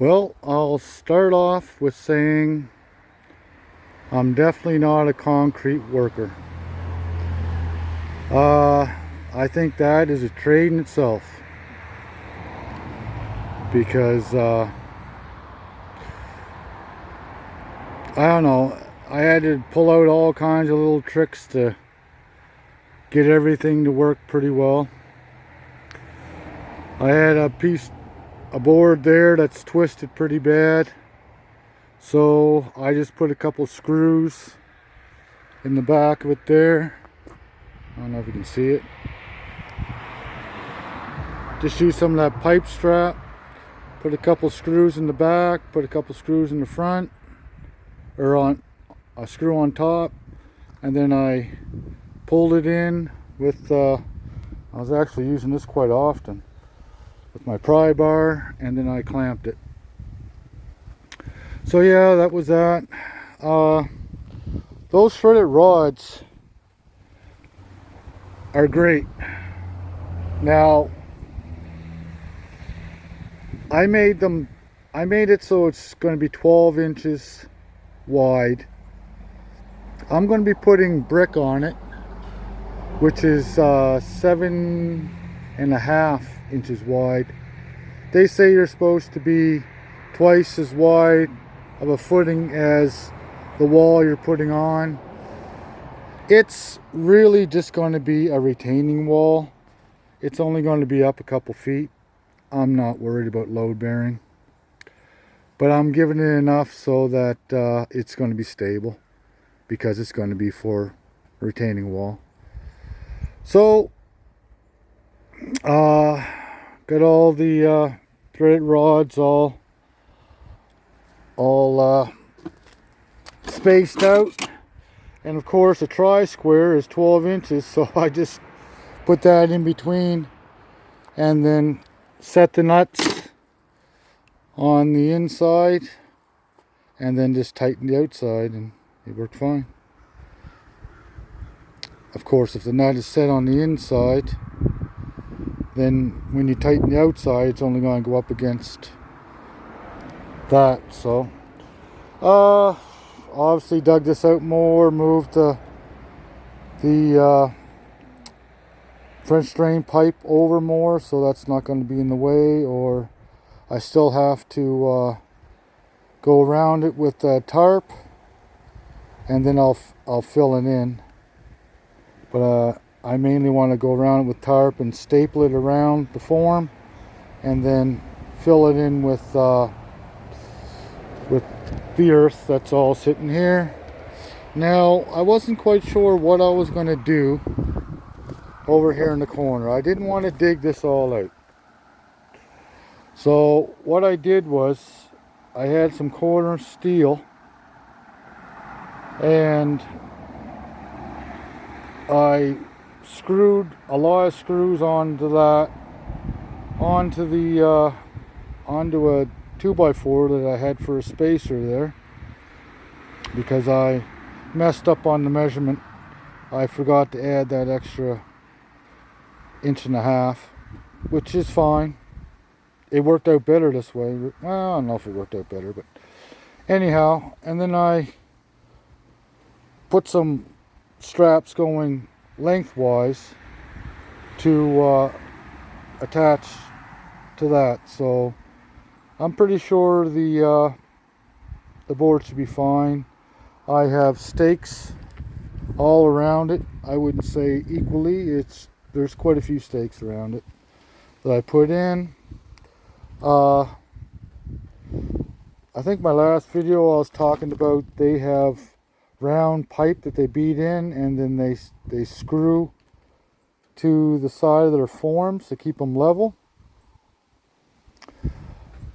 Well, I'll start off with saying I'm definitely not a concrete worker. I think that is a trade in itself because I don't know. I had to pull out all kinds of little tricks to get everything to work pretty well. I had a board there that's twisted pretty bad, so I just put a couple screws in the back of it there. I don't know if you can see it. Just use some of that pipe strap, put a couple screws in the back, put a couple screws in the front, or on a screw on top, and then I pulled it in with, I was actually using this quite often, with my pry bar, and then I clamped it. So yeah, that was that. Those threaded rods are great. Now, I made it so it's going to be 12 inches wide. I'm going to be putting brick on it, which is 7.5 inches wide. They say you're supposed to be twice as wide of a footing as the wall you're putting on. It's really just going to be a retaining wall. It's only going to be up a couple feet. I'm not worried about load bearing, but I'm giving it enough so that it's going to be stable, because it's going to be for retaining wall. So got all the threaded rods all spaced out, and of course a tri-square is 12 inches, so I just put that in between and then set the nuts on the inside and then just tighten the outside, and it worked fine. Of course, if the nut is set on the inside, then when you tighten the outside, it's only going to go up against that. So obviously dug this out more, moved the French drain pipe over more, so that's not going to be in the way, or I still have to go around it with a tarp, and then I'll fill it in. But I mainly want to go around it with tarp and staple it around the form, and then fill it in with the earth that's all sitting here. Now, I wasn't quite sure what I was going to do over here in the corner. I didn't want to dig this all out. So what I did was I had some corner steel, and I screwed a lot of screws onto that, onto a 2x4 that I had for a spacer there, because I messed up on the measurement. I forgot to add that extra 1.5 inches, which is fine. It worked out better this way. Well, I don't know if it worked out better, but anyhow. And then I put some straps going lengthwise to attach to that. So I'm pretty sure the board should be fine. I have stakes all around it. I wouldn't say equally. There's quite a few stakes around it that I put in. I think my last video I was talking about, they have round pipe that they beat in, and then they screw to the side of their forms to keep them level.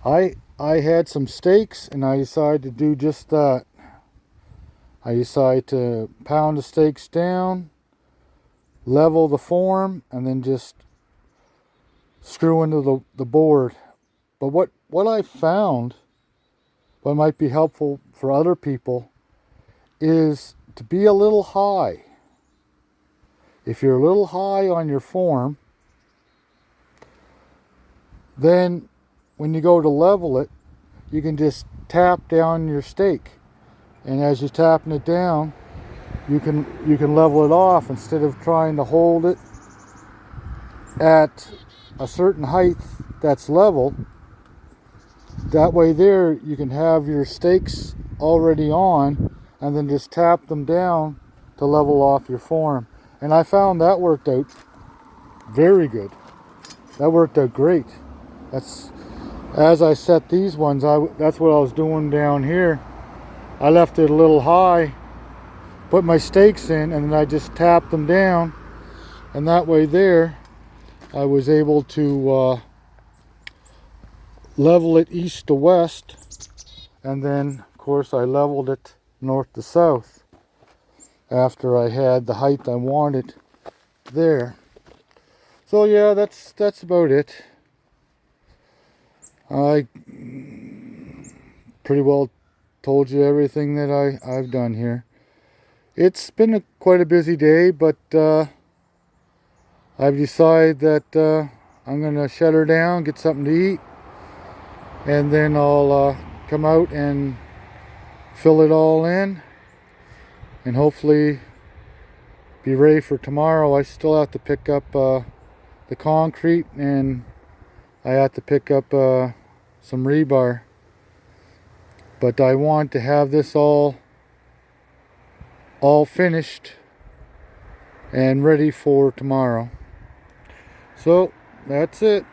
I had some stakes, and I decided to do just that. I decided to pound the stakes down, level the form, and then just screw into the board. But what I found, what might be helpful for other people, is to be a little high. If you're a little high on your form, then when you go to level it, you can just tap down your stake, and as you're tapping it down, you can level it off instead of trying to hold it at a certain height that's level. That way there you can have your stakes already on and then just tap them down to level off your form. And I found that worked out very good. That worked out great. That's as I set these ones, that's what I was doing down here. I left it a little high, put my stakes in, and then I just tapped them down, and that way there I was able to level it east to west, and then of course I leveled it north to south after I had the height I wanted there. So yeah, that's about it. I pretty well told you everything that I've done here. It's been quite a busy day, but I've decided that I'm gonna shut her down, get something to eat, and then I'll come out and fill it all in and hopefully be ready for tomorrow. I still have to pick up the concrete, and I have to pick up some rebar, but I want to have this all finished and ready for tomorrow. So that's it.